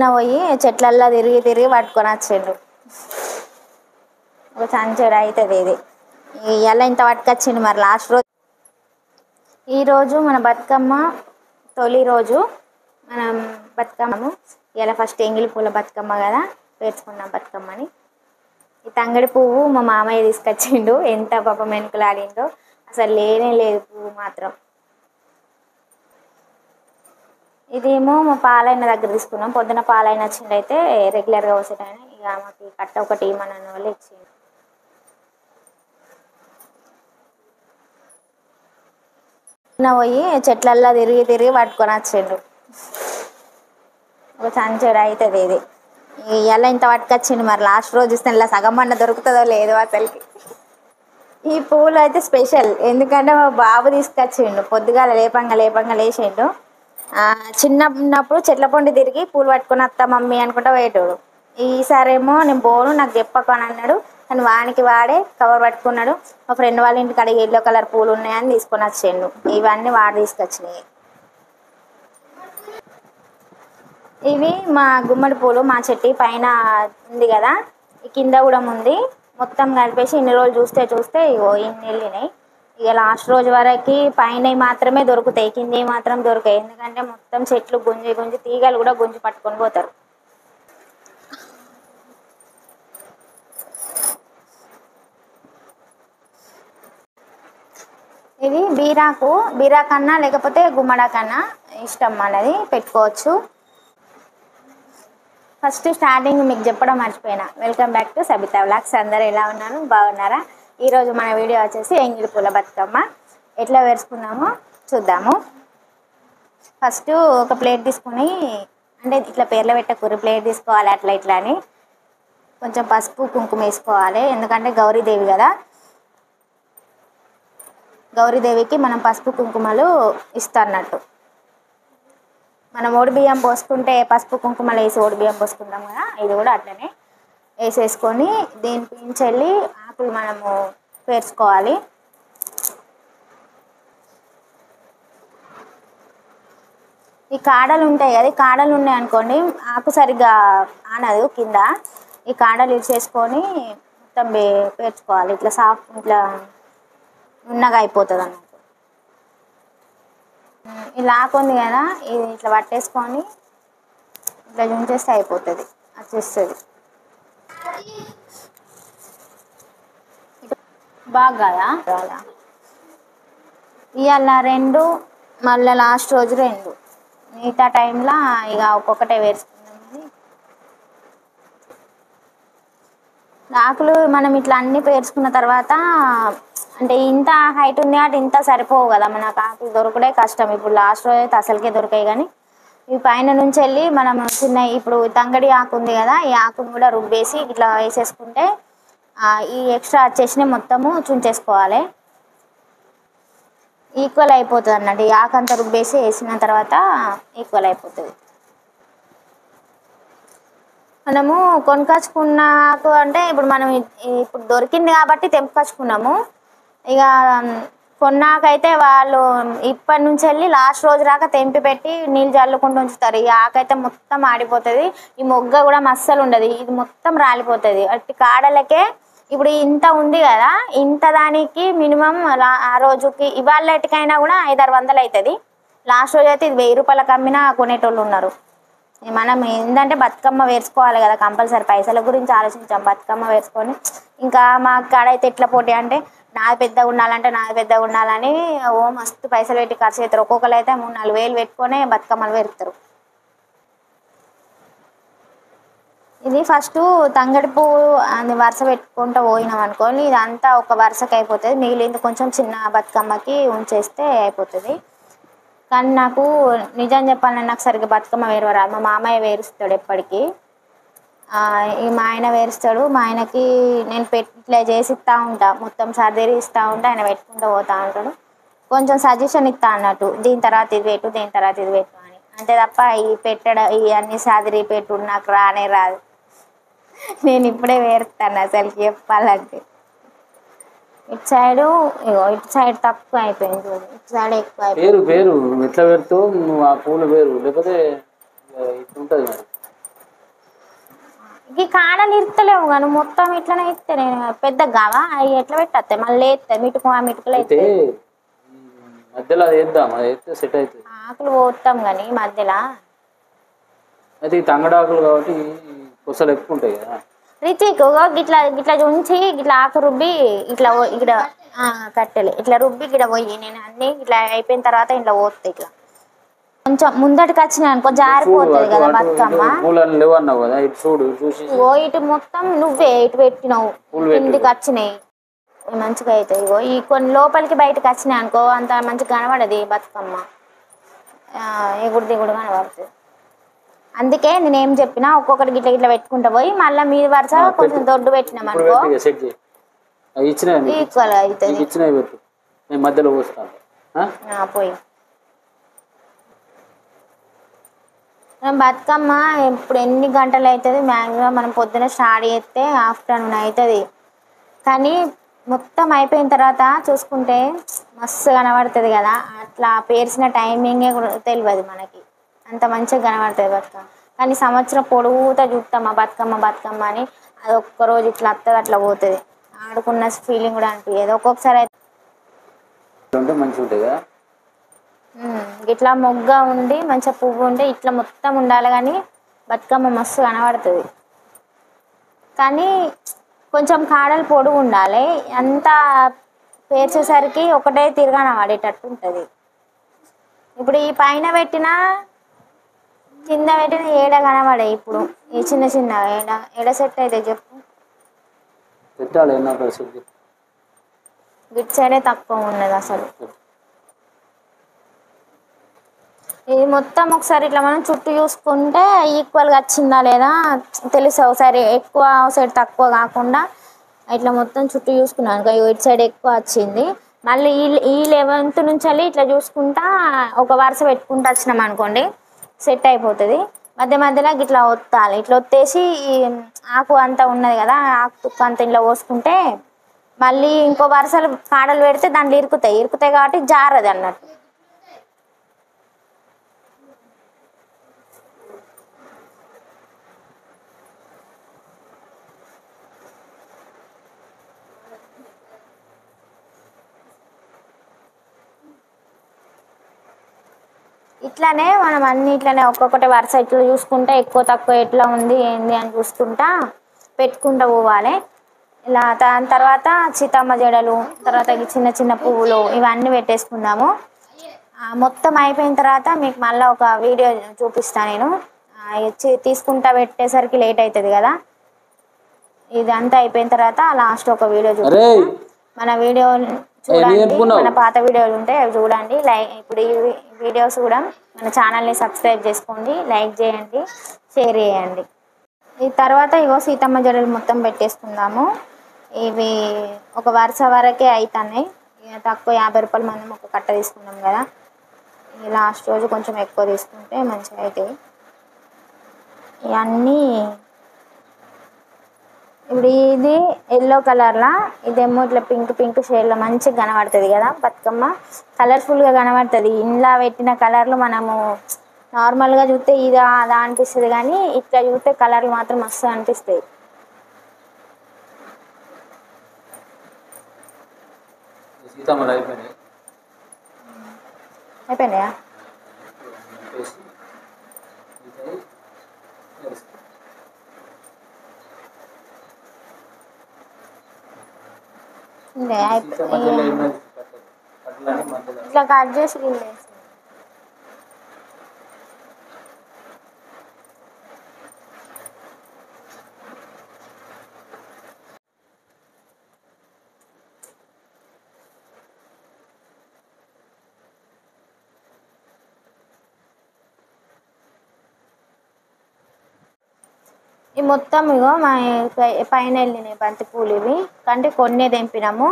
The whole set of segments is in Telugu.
పోయి చెట్లల్లో తిరిగి తిరిగి పట్టుకొని వచ్చిండు. ఒక సంచుడు అవుతుంది ఇది. ఇవాళ ఇంత పట్టుకొచ్చిండు. మరి లాస్ట్ రోజు ఈరోజు మన బతుకమ్మ తొలి రోజు. మనం బతుకమ్మను ఇలా ఫస్ట్ ఎంగిలి పూల బతుకమ్మ కదా, పేర్చుకున్నాం బతుకమ్మని. ఈ తంగడి పువ్వు మా మామయ్య తీసుకొచ్చిండు. ఎంత పాపం మెనుకులాడిండో, అసలు లేనే లేదు పువ్వు మాత్రం. ఇదేమో మా పాలైన దగ్గర తీసుకున్నాం. పొద్దున పాలైన వచ్చిండైతే రెగ్యులర్గా వచ్చేటాయన, ఇక మాకు కట్ట ఒకటి మన వాళ్ళు ఇచ్చిండు. పోయి చెట్లల్లో తిరిగి తిరిగి పట్టుకొని వచ్చిండు. ఒక సంచుడు అవుతుంది ఇది. ఇవాళ ఇంత పట్టుకొచ్చిండు. మరి లాస్ట్ రోజు ఇస్తే ఇలా సగం అన్న దొరుకుతుందో లేదో అసలుకి. ఈ పూలు అయితే స్పెషల్, ఎందుకంటే మా బాబు తీసుకొచ్చిండు. పొద్దుగాల లేపంగా లేచిండు. చిన్నప్పుడు చెట్ల పొండి తిరిగి పూలు పట్టుకొని వస్తా మమ్మీ అనుకుంటా పోయేటోడు. ఈసారేమో నేను పోను, నాకు చెప్పకు అని అన్నాడు. కానీ వానికి వాడే కవర్ పట్టుకున్నాడు. మా ఫ్రెండ్ వాళ్ళ ఇంటికి అడిగి ఎల్లో కలర్ పూలు ఉన్నాయని తీసుకొని వచ్చిండు. ఇవన్నీ వాడు తీసుకొచ్చినాయి. ఇవి మా గుమ్మడి పూలు. మా చెట్టు పైన ఉంది కదా, ఈ కింద కూడా ఉంది. మొత్తం కలిపేసి ఇన్ని రోజులు చూస్తే ఇన్ని వెళ్ళినాయి. ఇక లాస్ట్ రోజు వరకు పైన మాత్రమే దొరుకుతాయి, కింద మాత్రం దొరికాయి. ఎందుకంటే మొత్తం చెట్లు గుంజి తీగలు కూడా గుంజి పట్టుకొని పోతారు. ఇది బీరాకన్నా లేకపోతే గుమ్మడాకన్నా ఇష్టం అనేది పెట్టుకోవచ్చు. ఫస్ట్ స్టార్టింగ్ మీకు చెప్పడం మర్చిపోయినా, welcome back to Sabitha vlogs. అందరూ ఎలా ఉన్నారు, బాగున్నారా? ఈరోజు మన వీడియో వచ్చేసి ఎంగిలి పూల బతుకమ్మ ఎట్లా వేసుకున్నామో చూద్దాము. ఫస్ట్ ఒక ప్లేట్ తీసుకుని, అంటే ఇట్లా పేర్లు పెట్టకూరి ప్లేట్ తీసుకోవాలి. అట్లా ఇట్లా అని కొంచెం పసుపు కుంకుమ వేసుకోవాలి. ఎందుకంటే గౌరీదేవి కదా, గౌరీదేవికి మనం పసుపు కుంకుమలు ఇస్తున్నట్టు. మనం ఓడి బియ్యం పోసుకుంటే పసుపు కుంకుమలు వేసి ఓడి బియ్యం పోసుకుంటాం కదా, ఇది కూడా అట్లనే వేసేసుకొని దీనిపించెల్లి ఆకులు మనము పేర్చుకోవాలి. ఈ కాడలు ఉంటాయి కదా, ఈ కాడలు ఉన్నాయి అనుకోండి ఆకు సరిగ్గా ఆనదు కింద. ఈ కాడలు ఇచ్చేసుకొని మొత్తం పేర్చుకోవాలి. ఇట్లా సాఫ్ట్ ఇట్లా ఉన్నగా అయిపోతుంది అన్నట్టు. ఇలా ఆకు ఉంది కదా, ఇది ఇట్లా పట్టేసుకొని ఇట్లా ఉంచేస్తే అయిపోతుంది, వచ్చేస్తుంది బాగా కదా. ఇవాళ 2, మళ్ళీ లాస్ట్ రోజు 2, మిగతా టైంలో ఇక ఒక్కొక్కటే వేసుకున్నామని. ఆకులు మనం ఇట్లా అన్నీ పేర్చుకున్న తర్వాత, అంటే ఇంత హైట్ ఉంది కాబట్టి ఇంత సరిపోవు కదా, మనకు ఆకులు దొరకడే కష్టం. ఇప్పుడు లాస్ట్ రోజు అయితే అసలుకే దొరికాయి. కానీ ఈ పైన నుంచి వెళ్ళి మనం ఇప్పుడు తంగడి ఆకు ఉంది కదా, ఈ ఆకును కూడా రుబ్బేసి ఇట్లా వేసేసుకుంటే ఈ ఎక్స్ట్రా వచ్చేసినవి మొత్తము చుంచేసుకోవాలి. ఈక్వల్ అయిపోతుంది అన్నట్టు. ఈ ఆకు అంతా రుబ్బేసి వేసిన తర్వాత ఈక్వల్ అయిపోతుంది. మనము కొనుకొచ్చుకున్న ఆకు అంటే ఇప్పుడు మనం ఇప్పుడు దొరికింది కాబట్టి తెంపుకొచ్చుకున్నాము. ఇక కొన్నాకైతే వాళ్ళు ఇప్పటి నుంచి వెళ్ళి లాస్ట్ రోజు రాక తెంపి పెట్టి నీళ్ళు చల్లుకుంటూ ఉంచుతారు. ఈ ఆకైతే మొత్తం ఆడిపోతుంది. ఈ మొగ్గ కూడా మస్సలు ఉండదు, ఇది మొత్తం రాలిపోతుంది. అట్టి కాడలకే ఇప్పుడు ఇంత ఉంది కదా, ఇంత దానికి మినిమం ఆ రోజుకి ఇవాళకైనా కూడా 500-600 అవుతుంది. లాస్ట్ రోజు అయితే ఇది 1000 రూపాయలకు అమ్మినా కొనేటోళ్ళు ఉన్నారు. మనం ఏంటంటే బతుకమ్మ వేసుకోవాలి కదా, కంపల్సరీ పైసల గురించి ఆలోచించాం. బతుకమ్మ వేసుకొని ఇంకా మా కాడైతే ఎట్లా పోటీ అంటే, నాది పెద్దగా ఉండాలని మస్తు పైసలు పెట్టి ఖర్చు చేస్తారు. ఒక్కొక్కరు అయితే 3-4 వేలు పెట్టుకొని బతుకమ్మలు పెడతారు. ఇది ఫస్ట్ తంగడి పువ్వు అది వరుస పెట్టుకుంటూ పోయినాం అనుకోని, ఇదంతా ఒక వరుసకి అయిపోతుంది. మిగిలింది కొంచెం చిన్న బతుకమ్మకి ఉంచేస్తే అయిపోతుంది. కానీ నాకు నిజం చెప్పాలని నాకు సరిగ్గా బతుకమ్మ వేరవరా. మా మామయ్య వేరుస్తాడు ఎప్పటికీ. మా ఆయన వేరుస్తాడు. మా ఆయనకి నేను ఇట్లా చేసి ఇస్తూ ఉంటా, మొత్తం సర్దేరి ఇస్తూ ఉంటా, ఆయన పెట్టుకుంటూ పోతూ ఉంటాడు. కొంచెం సజెషన్ ఇస్తా అన్నట్టు, దీని తర్వాత ఇది పెట్టు, దీని తర్వాత ఇది పెట్టు అని. అంతే తప్ప ఈ పెట్టడం ఇవన్నీ సదిరి పెట్టు నాకు రానే రాదు. నేను ఇప్పుడే వేరుస్తాను అసలుకి చెప్పాలంటే. ఇటు సైడ్ తక్కువ అయిపోయింది చూడు, ఇటు సైడ్ ఎక్కువ అయిపోయింది. పేరు ఎట్లా పెడతావు నువ్వు? ఆ పూల పేరు లేకపోతే ఇట్లా ఉంటుంది మరి. ఈ కాడలు ఇరుతలేవు కానీ మొత్తం ఇట్లనే ఇస్తే నేను పెద్ద కావా అవి ఎట్లా పెట్టేస్తాయి మళ్ళీ వేస్తాయి మిటుకులు అయితే వేస్తాయి మధ్యలో అది వేద్దాం, అది వేస్తే సెట్ అవుతుంది. ఆకులు పోతాం కానీ మధ్యలో అయితే ఈ తంగడాకులు కాబట్టి కొసలు ఎక్కువ ఉంటాయి కదా. రితిక్ గిట్లా గిట్లా ఉంచి గిట్లా ఆకు రుబ్బి ఇట్లా ఇక్కడ కట్టెలు ఇట్లా రుబ్బి ఇక్కడ పోయి నేను అన్ని ఇట్లా అయిపోయిన తర్వాత ఇట్లా పోతాయి ఇట్లా కొంచెం ముందటికి వచ్చినాయి అనుకో జారిపోతుంది కదా బతుకమ్మ. లేవు అన్నావు కదా, ఇటు చూడు చూసి ఇటు మొత్తం నువ్వే ఇటు పెట్టినావు కిందికి వచ్చినాయి మంచిగా అవుతాయి. ఇగో ఈ కొన్ని లోపలికి బయటకు వచ్చినాయి అనుకో అంత మంచిగా కనబడది బతుకమ్మ, ఎగుడు దిగుడు కనబడుతుంది. అందుకే నేనేం చెప్పినా ఒక్కొక్కటి గిట్ల గిట్ల పెట్టుకుంటా పోయి మళ్ళీ మీ వరుస కొంచెం దొడ్డు పెట్టినాం అనుకో ఈక్వల్ అవుతుంది. మధ్యలో పోస్తాను పోయి బతుకమ్మ ఇప్పుడు ఎన్ని గంటలు అవుతుంది మ్యాక్సిమం మనం పొద్దున స్టార్ట్ చేస్తే ఆఫ్టర్నూన్ అవుతుంది. కానీ మొత్తం అయిపోయిన తర్వాత చూసుకుంటే మస్తు కనబడుతుంది కదా. అట్లా పేర్చిన టైమింగే కూడా తెలియదు మనకి, అంత మంచిగా కనబడుతుంది బతుకమ్మ. కానీ సంవత్సరం పొడుగుతా చూస్తాం బతుకమ్మ బతుకమ్మ అని, అది ఒక్కరోజు ఇట్లా వస్తుంది అట్లా పోతుంది. ఆడుకున్న ఫీలింగ్ కూడా అనిపించదు. ఒక్కొక్కసారి అయితే మంచిగా ఉంటుంది కదా, ఇట్లా మొగ్గ ఉండి మంచిగా పువ్వు ఉంటే ఇట్లా మొత్తం ఉండాలి కానీ బతుకమ్మ మస్తు కనబడుతుంది. కానీ కొంచెం కాడలు పొడుగు ఉండాలి, అంతా పేర్చేసరికి ఒకటే తిరగాన పడేటట్టు ఉంటుంది. ఇప్పుడు ఈ పైన పెట్టిన కింద పెట్టిన ఏడ కనబడే ఇప్పుడు ఈ చిన్న చిన్న ఏడ సెట్ అయితే చెప్పు. గిట్ సైడే తక్కువ ఉన్నది అసలు. ఇది మొత్తం ఒకసారి ఇట్లా మనం చుట్టూ చూసుకుంటే ఈక్వల్గా వచ్చిందా లేదా తెలుసు. ఒకసారి ఎక్కువ సైడ్ తక్కువ కాకుండా ఇట్లా మొత్తం చుట్టూ చూసుకున్నాను ఇటు సైడ్ ఎక్కువ వచ్చింది. మళ్ళీ ఈ 11th నుంచి వెళ్ళి ఇట్లా చూసుకుంటా ఒక వరుస పెట్టుకుంటూ వచ్చినాం అనుకోండి సెట్ అయిపోతుంది. మధ్య మధ్యలో ఇట్లా ఒత్తాలి, ఇట్లా ఒత్తేసి ఈ ఆకు అంతా ఉన్నది కదా ఆకు తుక్క అంతా ఇట్లా పోసుకుంటే మళ్ళీ ఇంకో వరుసలు కాడలు పెడితే దాంట్లో ఇరుకుతాయి కాబట్టి జారదు అన్నట్టు. ఇట్లానే మనం అన్ని ఇట్లనే ఒక్కొక్కటి వరుస ఇట్లా చూసుకుంటా ఎక్కువ తక్కువ ఎట్లా ఉంది ఏంది అని చూసుకుంటా పెట్టుకుంటూ పోవాలి. ఇలా దాని తర్వాత సీతమ్మ జడలు, తర్వాత చిన్న చిన్న పువ్వులు ఇవన్నీ పెట్టేసుకుందాము. మొత్తం అయిపోయిన తర్వాత మీకు మళ్ళీ ఒక వీడియో చూపిస్తాను నేను. తీసుకుంటా పెట్టేసరికి లేట్ అవుతుంది కదా. ఇదంతా అయిపోయిన తర్వాత లాస్ట్ ఒక వీడియో చూపిస్తాను. మన వీడియో చూడండి, మన పాత వీడియోలు ఉంటాయి అవి చూడండి. ఇప్పుడు ఈ వీడియోస్ కూడా మన ఛానల్ని సబ్స్క్రైబ్ చేసుకోండి, లైక్ చేయండి, షేర్ చేయండి. ఈ తర్వాత ఇగో సీతమ్మ జడలు మొత్తం పెట్టేసుకుందాము. ఇవి ఒక వరుస వరకే అవుతున్నాయి, తక్కువ 50 రూపాయలు మనం ఒక కట్ట తీసుకున్నాం కదా. ఈ లాస్ట్ రోజు కొంచెం ఎక్కువ తీసుకుంటే మంచిగా అవుతాయి ఇవన్నీ. ఇప్పుడు ఇది ఎల్లో కలర్లా, ఇదేమో ఇట్లా పింక్ షేడ్లో మంచిగా కనబడుతుంది కదా బతుకమ్మ, కలర్ఫుల్గా కనబడుతుంది. ఇంట్లో పెట్టిన కలర్లు మనము నార్మల్గా చూస్తే ఇదా అదా అనిపిస్తుంది కానీ ఇట్లా చూస్తే కలర్లు మాత్రం మస్తు అనిపిస్తాయి. అయిపోయినాయా? ఇట్లా కట్ చేసి ఈ మొత్తం ఇగో మా పైన వెళ్ళినాయి బంతి పూలు. ఇవి కంటే కొన్ని తెంపినాము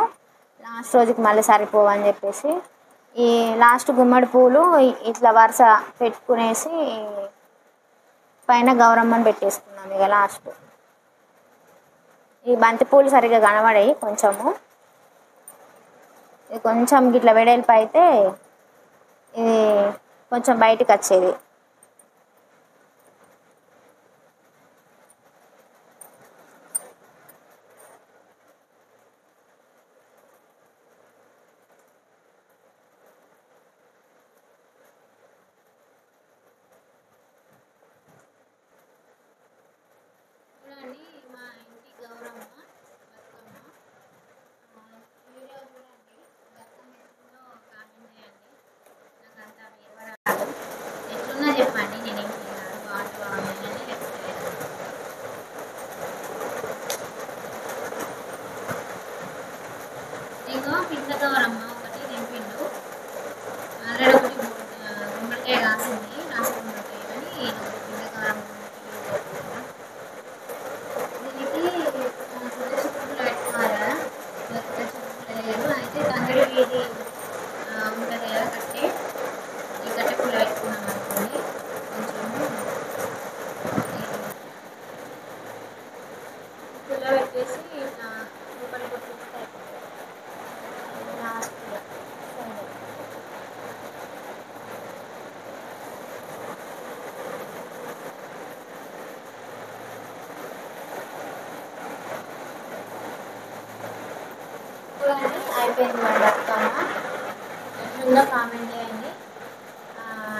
లాస్ట్ రోజుకి మళ్ళీ సరిపోవని చెప్పేసి. ఈ లాస్ట్ గుమ్మడి పూలు ఇట్లా వరుస పెట్టుకునేసి పైన గౌరమ్మని పెట్టేసుకున్నాం ఇక లాస్ట్. ఈ బంతి పూలు సరిగ్గా కనబడాయి కొంచెము, ఇది కొంచెం ఇట్లా వెడల్పు అయితే ఇది కొంచెం బయటకు వచ్చేది. పుల్ల పెట్టేసి రూపాయలు కొట్టిస్తే అయిపోతుంది లాస్ట్గా. చూడండి అయిపోయింది మన బతుకమ్మ. ఎట్లుందో కామెంట్ చేయండి.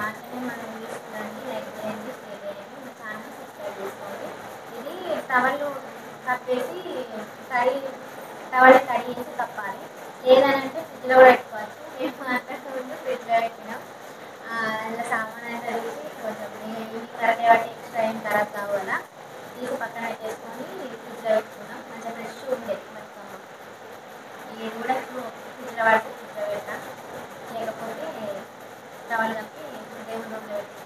అట్లనే మన వీడియోస్ చూడండి, లైక్ చేయండి, షేర్ చేయండి, మా ఛానల్ సబ్స్క్రైబ్ చేసుకోండి. ఇది టవల్ కట్ చేసి టవల్ కట్ చేసి కప్పాలి. లేదనంటే ఫ్రిడ్జ్లో కూడా పెట్టుకోవచ్చు. మేము మాట్లాడుతుంటే ఫ్రిడ్జ్లో పెట్టినాం. అందులో సామాన్ అయితే తీసి కొంచెం ఈవినింగ్ వరకే బట్టి ఎక్స్ట్రా ఏం ఖరాబ్ కావు కదా, తీసి పక్కన పెట్టేసుకొని ఫ్రిడ్జ్లో పెట్టుకున్నాం. మంచిగా ఫ్రెష్ ఉండేది బతుకమ్మ. ఇది కూడా ఇప్పుడు ఫ్రిడ్జ్లో పడితే ఫ్రిడ్జ్లో పెట్టాం, లేకపోతే టవల్ కప్పి దేవుని రూమ్లో పెట్టి